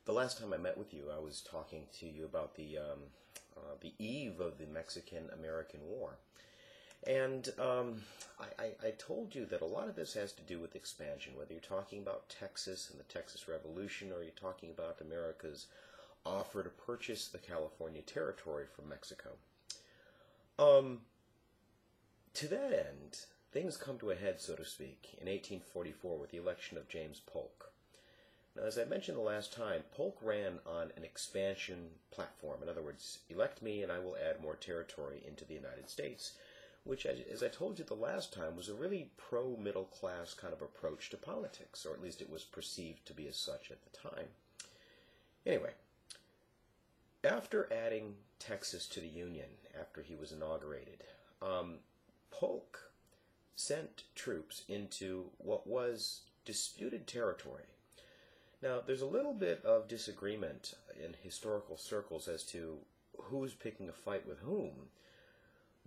The last time I met with you, I was talking to you about the eve of the Mexican-American War. And I told you that a lot of this has to do with expansion, whether you're talking about Texas and the Texas Revolution, or you're talking about America's offer to purchase the California territory from Mexico. To that end, things come to a head, so to speak, in 1844 with the election of James Polk. Now, as I mentioned the last time, Polk ran on an expansion platform. In other words, elect me and I will add more territory into the United States, which, as I told you the last time, was a really pro-middle class kind of approach to politics, or at least it was perceived to be as such at the time. Anyway, after adding Texas to the Union, after he was inaugurated, Polk sent troops into what was disputed territory. Now, there's a little bit of disagreement in historical circles as to who's picking a fight with whom,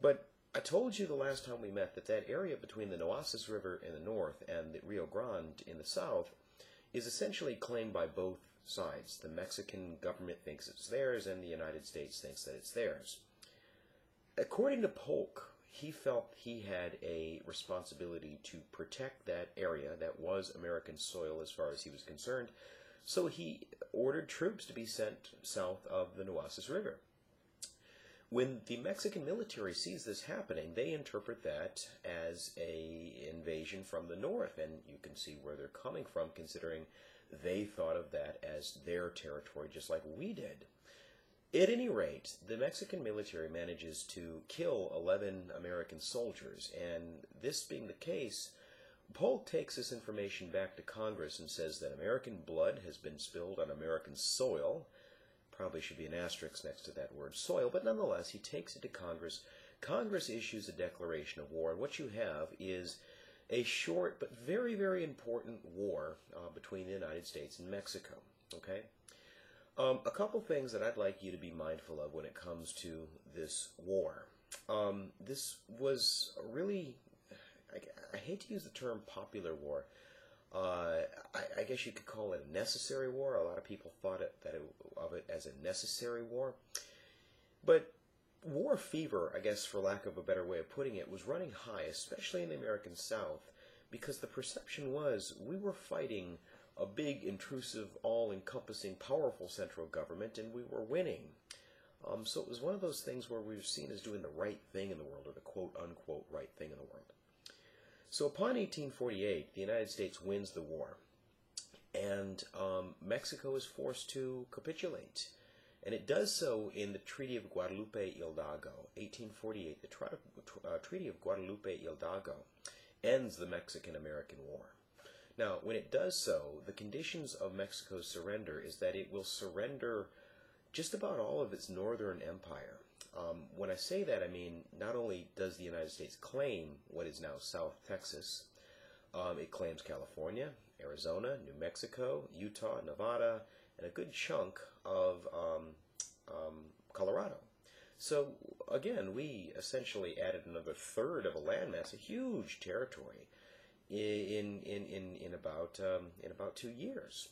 but I told you the last time we met that that area between the Nueces River in the north and the Rio Grande in the south is essentially claimed by both sides. The Mexican government thinks it's theirs, and the United States thinks that it's theirs. According to Polk, he felt he had a responsibility to protect that area that was American soil as far as he was concerned, so he ordered troops to be sent south of the Nueces River. When the Mexican military sees this happening, they interpret that as an invasion from the north, and you can see where they're coming from, considering they thought of that as their territory, just like we did. At any rate, the Mexican military manages to kill 11 American soldiers, and this being the case, Polk takes this information back to Congress and says that American blood has been spilled on American soil. Probably should be an asterisk next to that word soil, but nonetheless, he takes it to Congress. Congress issues a declaration of war, and what you have is a short but very, very important war between the United States and Mexico. Okay? A couple things that I'd like you to be mindful of when it comes to this war. This was a really, I hate to use the term popular war. I guess you could call it a necessary war. A lot of people thought of it as a necessary war. But war fever, I guess for lack of a better way of putting it, was running high, especially in the American South, because the perception was we were fighting a big, intrusive, all-encompassing, powerful central government, and we were winning. So it was one of those things where we were seen as doing the right thing in the world, or the quote-unquote right thing in the world. So upon 1848, the United States wins the war, and Mexico is forced to capitulate. And it does so in the Treaty of Guadalupe Hidalgo, 1848. The Treaty of Guadalupe Hidalgo ends the Mexican-American War. Now, when it does so, the conditions of Mexico's surrender is that it will surrender just about all of its northern empire. When I say that, I mean not only does the United States claim what is now South Texas, it claims California, Arizona, New Mexico, Utah, Nevada, and a good chunk of Colorado. So, again, we essentially added another third of a landmass, a huge territory, in about 2 years.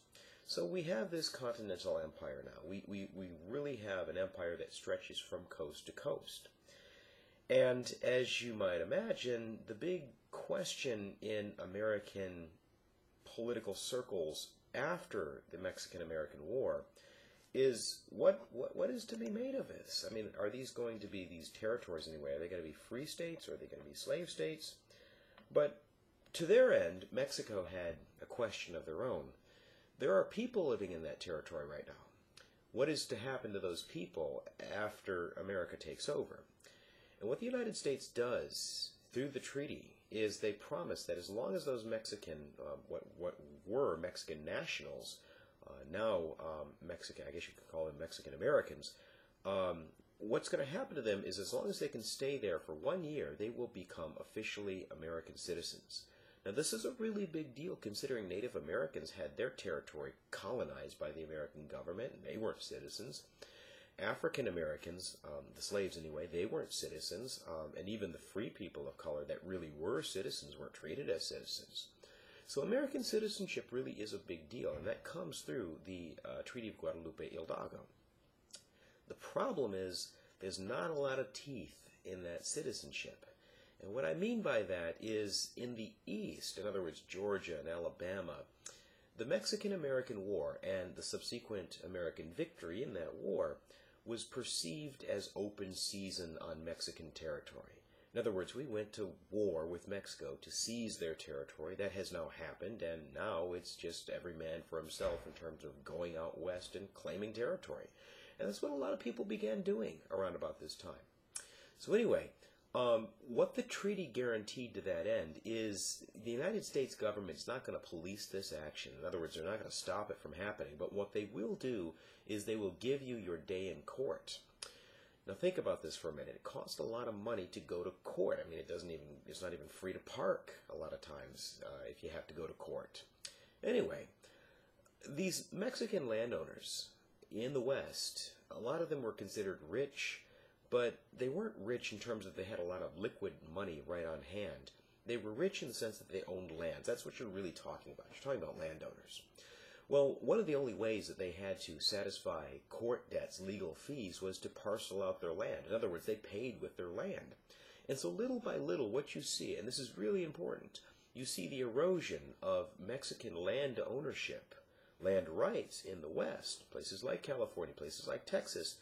So we have this continental empire now. We really have an empire that stretches from coast to coast. And as you might imagine, the big question in American political circles after the Mexican-American War is what is to be made of this? I mean, are these going to be these territories anyway? Are they going to be free states, or are they going to be slave states? But to their end, Mexico had a question of their own. There are people living in that territory right now. What is to happen to those people after America takes over? And what the United States does through the treaty is they promise that as long as those Mexican, what were Mexican nationals, now Mexican, I guess you could call them Mexican Americans, what's going to happen to them is as long as they can stay there for 1 year, they will become officially American citizens. Now, this is a really big deal considering Native Americans had their territory colonized by the American government, and they weren't citizens. African Americans, the slaves anyway, they weren't citizens, and even the free people of color that really were citizens weren't treated as citizens. So American citizenship really is a big deal, and that comes through the Treaty of Guadalupe Hidalgo. The problem is there's not a lot of teeth in that citizenship. And what I mean by that is in the East, in other words, Georgia and Alabama, the Mexican-American War and the subsequent American victory in that war was perceived as open season on Mexican territory. In other words, we went to war with Mexico to seize their territory. That has now happened, and now it's just every man for himself in terms of going out west and claiming territory. And that's what a lot of people began doing around about this time. So anyway, what the treaty guaranteed to that end is the United States government is not going to police this action. In other words, they're not going to stop it from happening. But what they will do is they will give you your day in court. Now think about this for a minute. It costs a lot of money to go to court. I mean, it's not even free to park a lot of times if you have to go to court. Anyway, these Mexican landowners in the West, a lot of them were considered rich, but they weren't rich in terms of they had a lot of liquid money right on hand. They were rich in the sense that they owned lands. That's what you're really talking about. You're talking about landowners. Well, one of the only ways that they had to satisfy court debts, legal fees, was to parcel out their land. In other words, they paid with their land. And so little by little, what you see, and this is really important, you see the erosion of Mexican land ownership, land rights in the West, places like California, places like Texas,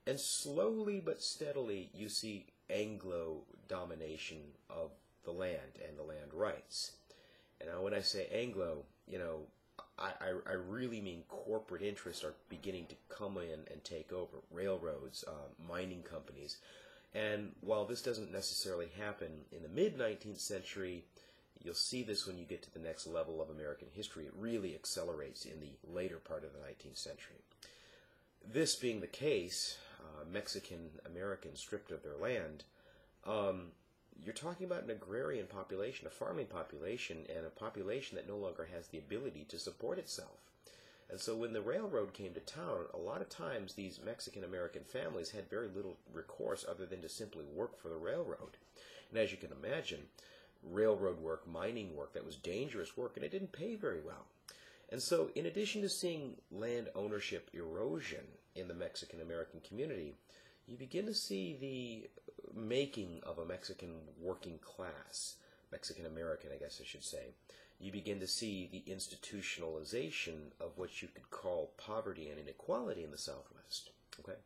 and slowly but steadily you see Anglo domination of the land and the land rights. And now when I say Anglo, I really mean corporate interests are beginning to come in and take over. Railroads, mining companies. And while this doesn't necessarily happen in the mid-19th century, you'll see this when you get to the next level of American history. It really accelerates in the later part of the 19th century. This being the case, Mexican-Americans stripped of their land, you're talking about an agrarian population, a farming population, and a population that no longer has the ability to support itself. And so when the railroad came to town, a lot of times these Mexican-American families had very little recourse other than to simply work for the railroad. And as you can imagine, railroad work, mining work, that was dangerous work, and it didn't pay very well. And so in addition to seeing land ownership erosion in the Mexican-American community, you begin to see the making of a Mexican working class, Mexican-American, I guess I should say. You begin to see the institutionalization of what you could call poverty and inequality in the Southwest. Okay,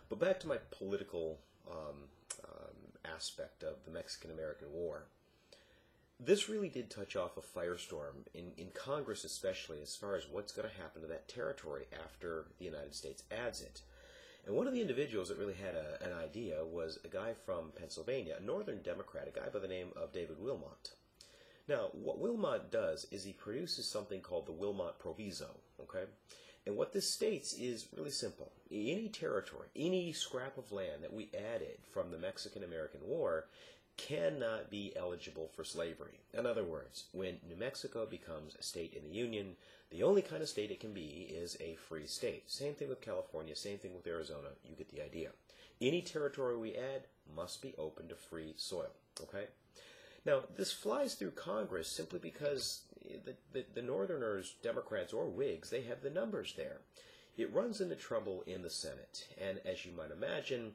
but back to my political aspect of the Mexican-American War. This really did touch off a firestorm in Congress, especially as far as what's going to happen to that territory after the United States adds it. And one of the individuals that really had an idea was a guy from Pennsylvania, a northern Democrat, a guy by the name of David Wilmot. Now, what Wilmot does is he produces something called the Wilmot Proviso, okay? And what this states is really simple. Any territory, any scrap of land that we added from the Mexican-American War cannot be eligible for slavery. In other words, when New Mexico becomes a state in the Union, the only kind of state it can be is a free state. Same thing with California, same thing with Arizona. You get the idea. Any territory we add must be open to free soil. Okay? Now, this flies through Congress simply because the Northerners, Democrats or Whigs, they have the numbers there. It runs into trouble in the Senate. And as you might imagine,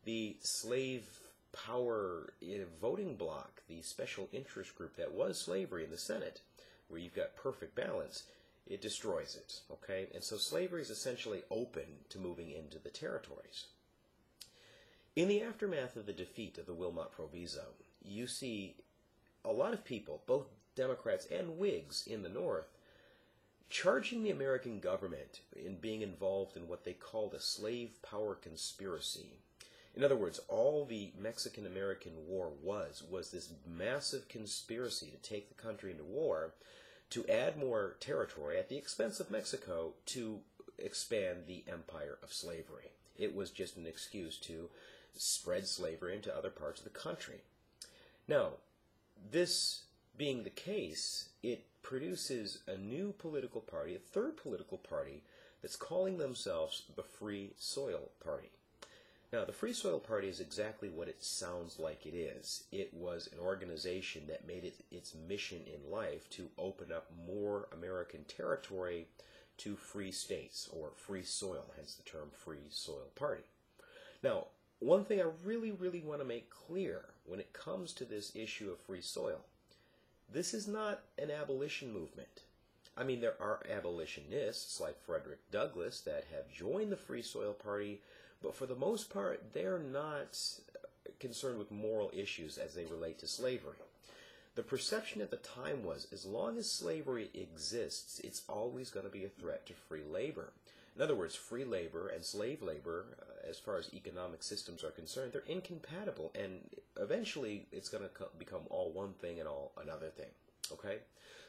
the slave power voting bloc, the special interest group that was slavery in the Senate, where you've got perfect balance, it destroys it, okay? And so slavery is essentially open to moving into the territories. In the aftermath of the defeat of the Wilmot Proviso, you see a lot of people, both Democrats and Whigs in the North, charging the American government in being involved in what they called a slave power conspiracy. In other words, all the Mexican-American War was this massive conspiracy to take the country into war, to add more territory at the expense of Mexico to expand the empire of slavery. It was just an excuse to spread slavery into other parts of the country. Now, this being the case, it produces a new political party, a third political party, that's calling themselves the Free Soil Party. Now, the Free Soil Party is exactly what it sounds like it is. It was an organization that made it its mission in life to open up more American territory to free states, or free soil, hence the term Free Soil Party. Now, one thing I really want to make clear when it comes to this issue of free soil, this is not an abolition movement. I mean, there are abolitionists like Frederick Douglass that have joined the Free Soil Party, but for the most part, they're not concerned with moral issues as they relate to slavery. The perception at the time was, as long as slavery exists, it's always going to be a threat to free labor. In other words, free labor and slave labor, as far as economic systems are concerned, they're incompatible, and eventually it's going to become all one thing and all another thing. Okay?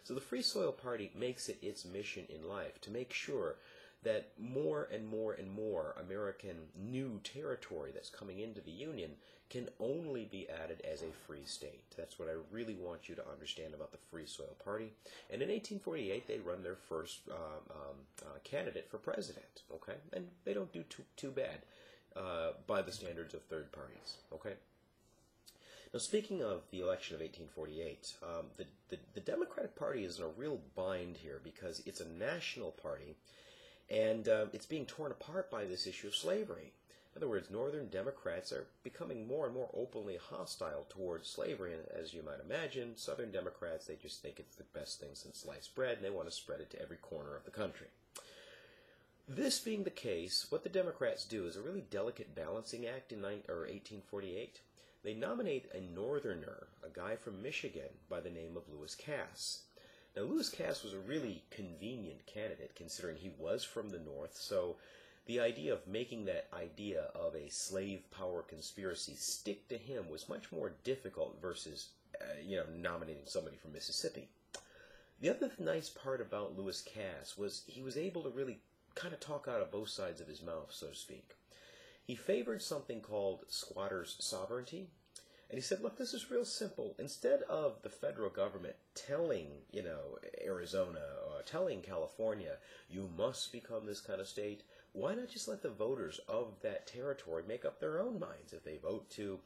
So the Free Soil Party makes it its mission in life to make sure that more and more American new territory that's coming into the Union can only be added as a free state. That's what I really want you to understand about the Free Soil Party. And in 1848, they run their first candidate for president. Okay, and they don't do too bad by the standards of third parties. Okay. Now, speaking of the election of 1848, the Democratic Party is in a real bind here because it's a national party, and it's being torn apart by this issue of slavery. In other words, Northern Democrats are becoming more and more openly hostile towards slavery, and as you might imagine, Southern Democrats, they just think it's the best thing since sliced bread, and they want to spread it to every corner of the country. This being the case, what the Democrats do is a really delicate balancing act in 1848. They nominate a Northerner, a guy from Michigan, by the name of Lewis Cass. Now, Lewis Cass was a really convenient candidate, considering he was from the North, so the idea of making that idea of a slave power conspiracy stick to him was much more difficult versus, nominating somebody from Mississippi. The other nice part about Lewis Cass was he was able to really kind of talk out of both sides of his mouth, so to speak. He favored something called squatters' sovereignty, and he said, look, this is real simple. Instead of the federal government telling, Arizona or telling California, you must become this kind of state, why not just let the voters of that territory make up their own minds? If they vote to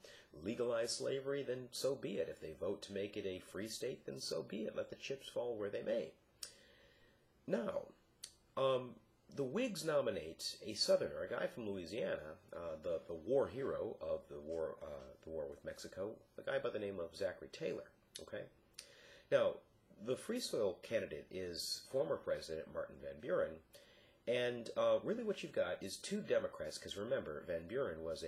legalize slavery, then so be it. If they vote to make it a free state, then so be it. Let the chips fall where they may. Now, the Whigs nominate a Southerner, a guy from Louisiana, the war hero of the war with Mexico, a guy by the name of Zachary Taylor. Okay, now the Free Soil candidate is former President Martin Van Buren, and really what you've got is two Democrats. Because remember, Van Buren was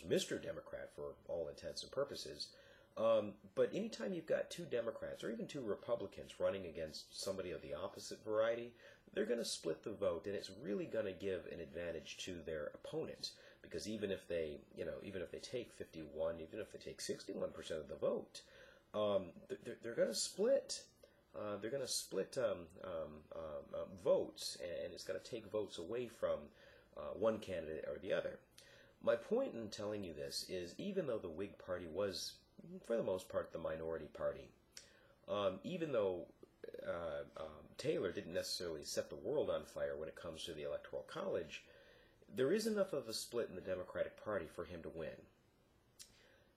Mr. Democrat for all intents and purposes. But anytime you've got two Democrats or even two Republicans running against somebody of the opposite variety, they're going to split the vote, and it's really going to give an advantage to their opponent, because even if they take 51, even if they take 61% of the vote, they're going to split. They're going to split votes, and it's going to take votes away from one candidate or the other. My point in telling you this is, even though the Whig Party was, for the most part, the minority party, even though Taylor didn't necessarily set the world on fire when it comes to the Electoral College, there is enough of a split in the Democratic Party for him to win.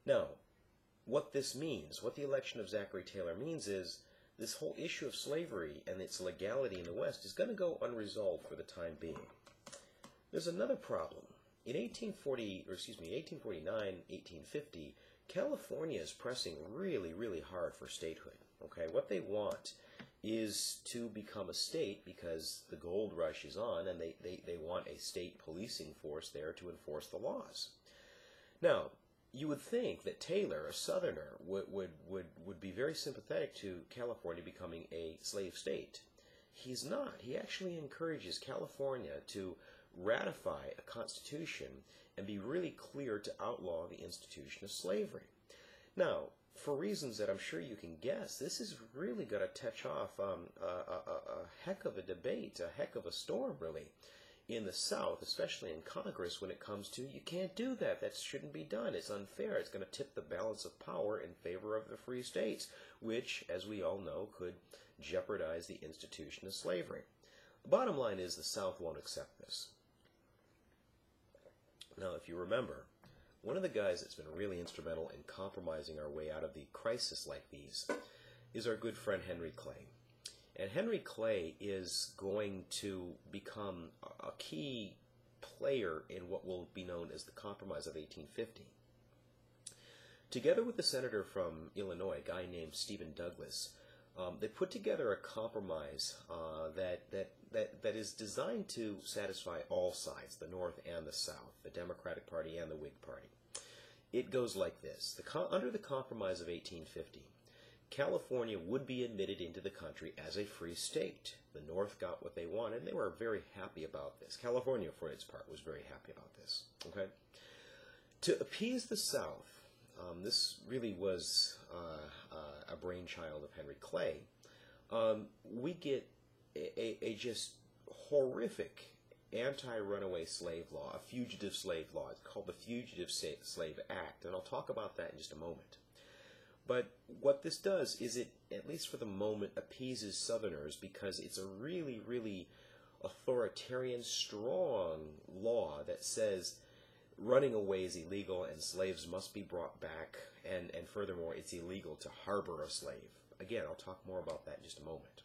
Now, what this means, what the election of Zachary Taylor means is, this whole issue of slavery and its legality in the West is going to go unresolved for the time being. There's another problem. In 1849, 1850, California is pressing really hard for statehood. Okay, what they want is to become a state because the gold rush is on, and they want a state policing force there to enforce the laws. Now, you would think that Taylor, a Southerner, would be very sympathetic to California becoming a slave state. He's not. He actually encourages California to ratify a constitution and be really clear to outlaw the institution of slavery. Now, for reasons that I'm sure you can guess, this is really going to touch off a heck of a debate, a heck of a storm, really, in the South, especially in Congress, when it comes to, you can't do that, that shouldn't be done, it's unfair, it's going to tip the balance of power in favor of the free states, which, as we all know, could jeopardize the institution of slavery. The bottom line is the South won't accept this. Now, if you remember, one of the guys that's been really instrumental in compromising our way out of the crisis like these is our good friend Henry Clay. And Henry Clay is going to become a key player in what will be known as the Compromise of 1850. Together with the senator from Illinois, a guy named Stephen Douglas, they put together a compromise that is designed to satisfy all sides, the North and the South, the Democratic Party and the Whig Party. It goes like this. Under the Compromise of 1850, California would be admitted into the country as a free state. The North got what they wanted, and they were very happy about this. California, for its part, was very happy about this. Okay? To appease the South, this really was a brainchild of Henry Clay. We get a just horrific anti-runaway slave law, a fugitive slave law. It's called the Fugitive Slave Act, and I'll talk about that in just a moment. But what this does is it, at least for the moment, appeases Southerners because it's a really, really authoritarian, strong law that says running away is illegal and slaves must be brought back, and furthermore, it's illegal to harbor a slave. Again, I'll talk more about that in just a moment.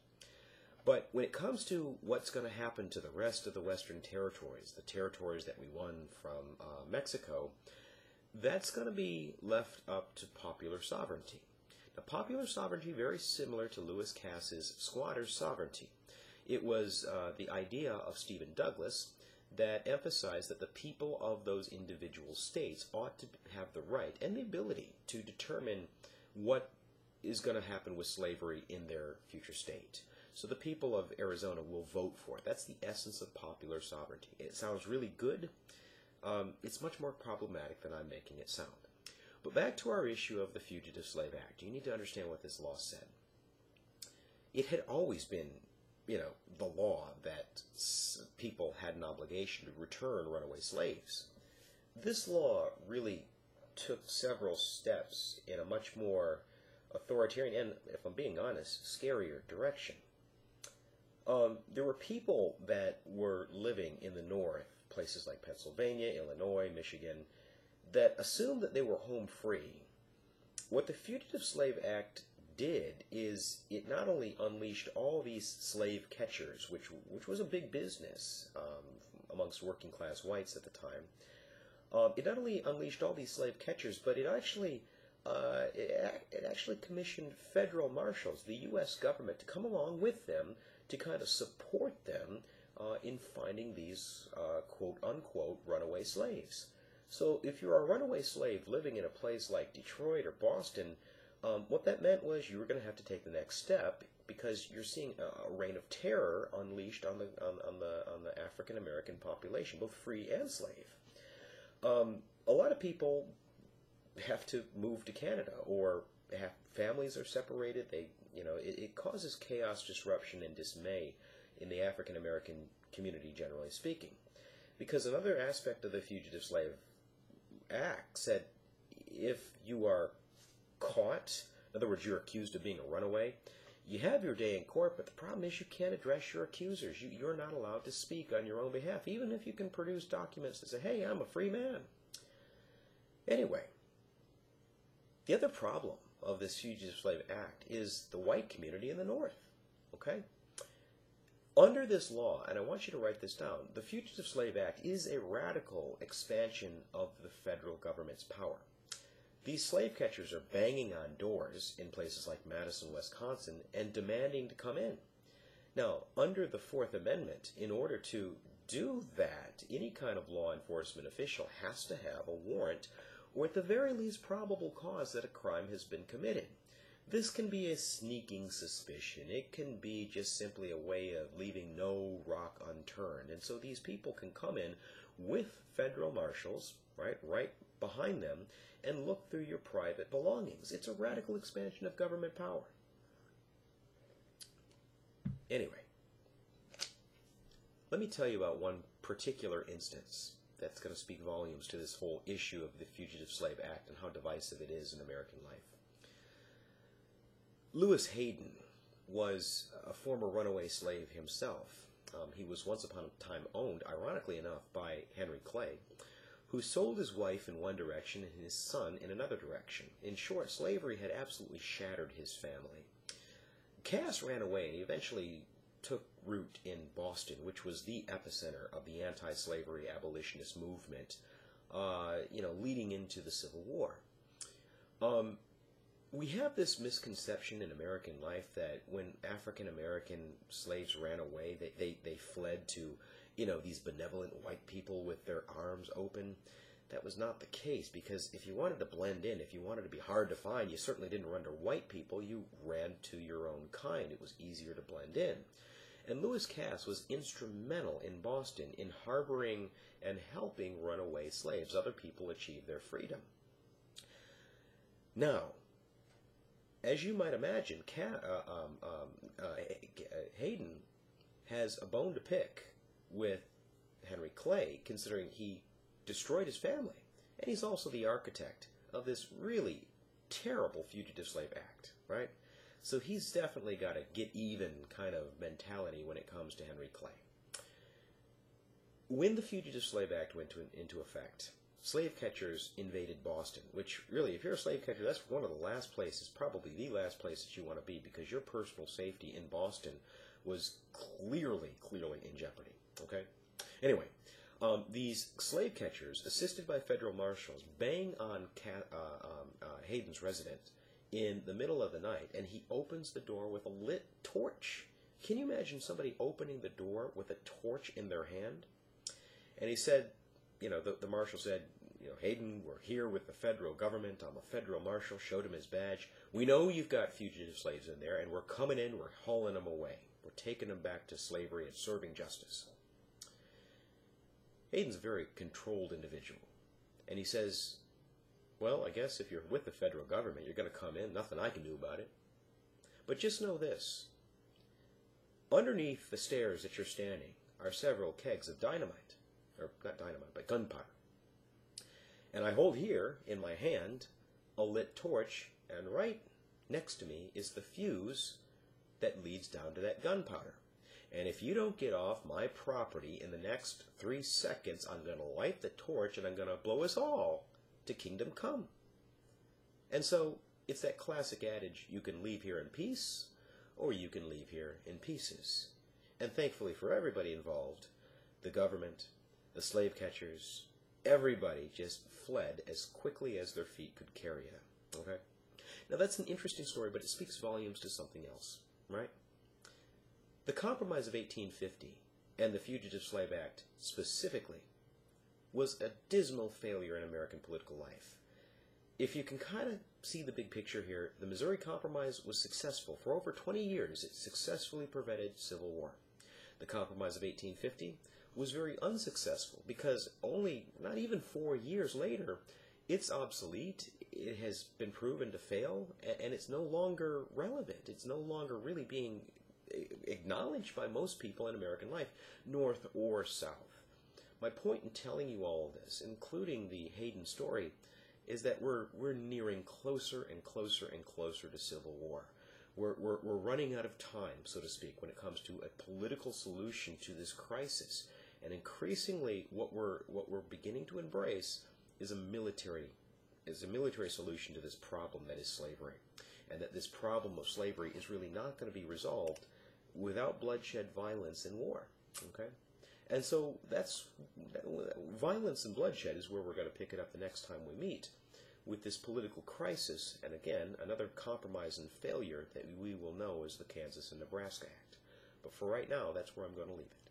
But when it comes to what's going to happen to the rest of the Western territories, the territories that we won from Mexico, that's going to be left up to popular sovereignty. Now, popular sovereignty, very similar to Lewis Cass's squatter's sovereignty. It was the idea of Stephen Douglas that emphasized that the people of those individual states ought to have the right and the ability to determine what is going to happen with slavery in their future state. So the people of Arizona will vote for it. That's the essence of popular sovereignty. It sounds really good. It's much more problematic than I'm making it sound. But back to our issue of the Fugitive Slave Act. You need to understand what this law said. It had always been, the law that people had an obligation to return runaway slaves. This law really took several steps in a much more authoritarian and, if I'm being honest, scarier direction. There were people that were living in the North, places like Pennsylvania, Illinois, Michigan, that assumed that they were home free. What the Fugitive Slave Act did is it not only unleashed all these slave catchers, which was a big business amongst working class whites at the time. It not only unleashed all these slave catchers, but it actually commissioned federal marshals, the U.S. government, to come along with them to kind of support them in finding these quote-unquote runaway slaves. So if you're a runaway slave living in a place like Detroit or Boston, what that meant was you were going to have to take the next step because you're seeing a reign of terror unleashed on the African American population, both free and slave. A lot of people have to move to Canada, or families are separated. It causes chaos, disruption, and dismay in the African American community, generally speaking. Because another aspect of the Fugitive Slave Act said if you are caught, in other words, you're accused of being a runaway, you have your day in court, but the problem is you can't address your accusers. You're not allowed to speak on your own behalf, even if you can produce documents that say, hey, I'm a free man. Anyway, the other problem of this Fugitive Slave Act is the white community in the North. Okay? Under this law, and I want you to write this down, the Fugitive Slave Act is a radical expansion of the federal government's power. These slave catchers are banging on doors in places like Madison, Wisconsin, and demanding to come in. Now, under the Fourth Amendment, in order to do that, any kind of law enforcement official has to have a warrant, or at the very least probable cause that a crime has been committed. This can be a sneaking suspicion. It can be just simply a way of leaving no rock unturned. And so these people can come in with federal marshals, right behind them, and look through your private belongings. It's a radical expansion of government power. Anyway, let me tell you about one particular instance that's going to speak volumes to this whole issue of the Fugitive Slave Act and how divisive it is in American life. Lewis Hayden was a former runaway slave himself. He was once upon a time owned, ironically enough, by Henry Clay, who sold his wife in one direction and his son in another direction. In short, slavery had absolutely shattered his family. Cass ran away and he eventually took root in Boston, which was the epicenter of the anti-slavery abolitionist movement, leading into the Civil War. We have this misconception in American life that when African-American slaves ran away, they fled to, these benevolent white people with their arms open. That was not the case, because if you wanted to blend in, if you wanted to be hard to find, you certainly didn't run to white people, you ran to your own kind. It was easier to blend in. And Lewis Cass was instrumental in Boston in harboring and helping runaway slaves, other people achieve their freedom. Now, as you might imagine, Hayden has a bone to pick with Henry Clay, considering he destroyed his family. And he's also the architect of this really terrible Fugitive Slave Act, right? So he's definitely got a get-even kind of mentality when it comes to Henry Clay. When the Fugitive Slave Act went into effect, slave catchers invaded Boston, which really, if you're a slave catcher, that's one of the last places, probably the last place that you want to be, because your personal safety in Boston was clearly in jeopardy, okay? Anyway, these slave catchers, assisted by federal marshals, bang on Hayden's residence in the middle of the night, and he opens the door with a lit torch. Can you imagine somebody opening the door with a torch in their hand? And he said, the marshal said, Hayden, we're here with the federal government. I'm a federal marshal. Showed him his badge. We know you've got fugitive slaves in there, and we're coming in. We're hauling them away. We're taking them back to slavery and serving justice. Hayden's a very controlled individual. And he says, well, I guess if you're with the federal government, you're going to come in. Nothing I can do about it. But just know this. Underneath the stairs that you're standing are several kegs of dynamite. Or not dynamite, but gunpowder. And I hold here in my hand a lit torch, and right next to me is the fuse that leads down to that gunpowder. And if you don't get off my property in the next 3 seconds, I'm going to light the torch and I'm going to blow us all to kingdom come. And so it's that classic adage, you can leave here in peace, or you can leave here in pieces. And thankfully for everybody involved, the government, the slave catchers, everybody just fled as quickly as their feet could carry them. Okay? Now that's an interesting story, but it speaks volumes to something else, right? The Compromise of 1850 and the Fugitive Slave Act specifically was a dismal failure in American political life. If you can kind of see the big picture here, the Missouri Compromise was successful. For over 20 years, it successfully prevented civil war. The Compromise of 1850 was very unsuccessful because not even 4 years later, it's obsolete, it has been proven to fail, and it's no longer relevant. It's no longer really being acknowledged by most people in American life, north or south. My point in telling you all of this, including the Hayden story, is that we're nearing closer and closer and closer to civil war. We're running out of time, so to speak, when it comes to a political solution to this crisis. And increasingly, what we're beginning to embrace is a military solution to this problem that is slavery, and that this problem of slavery is really not going to be resolved without bloodshed, violence, and war. Okay, and so violence and bloodshed is where we're going to pick it up the next time we meet, with this political crisis, and again another compromise and failure that we will know as the Kansas and Nebraska Act. But for right now, that's where I'm going to leave it.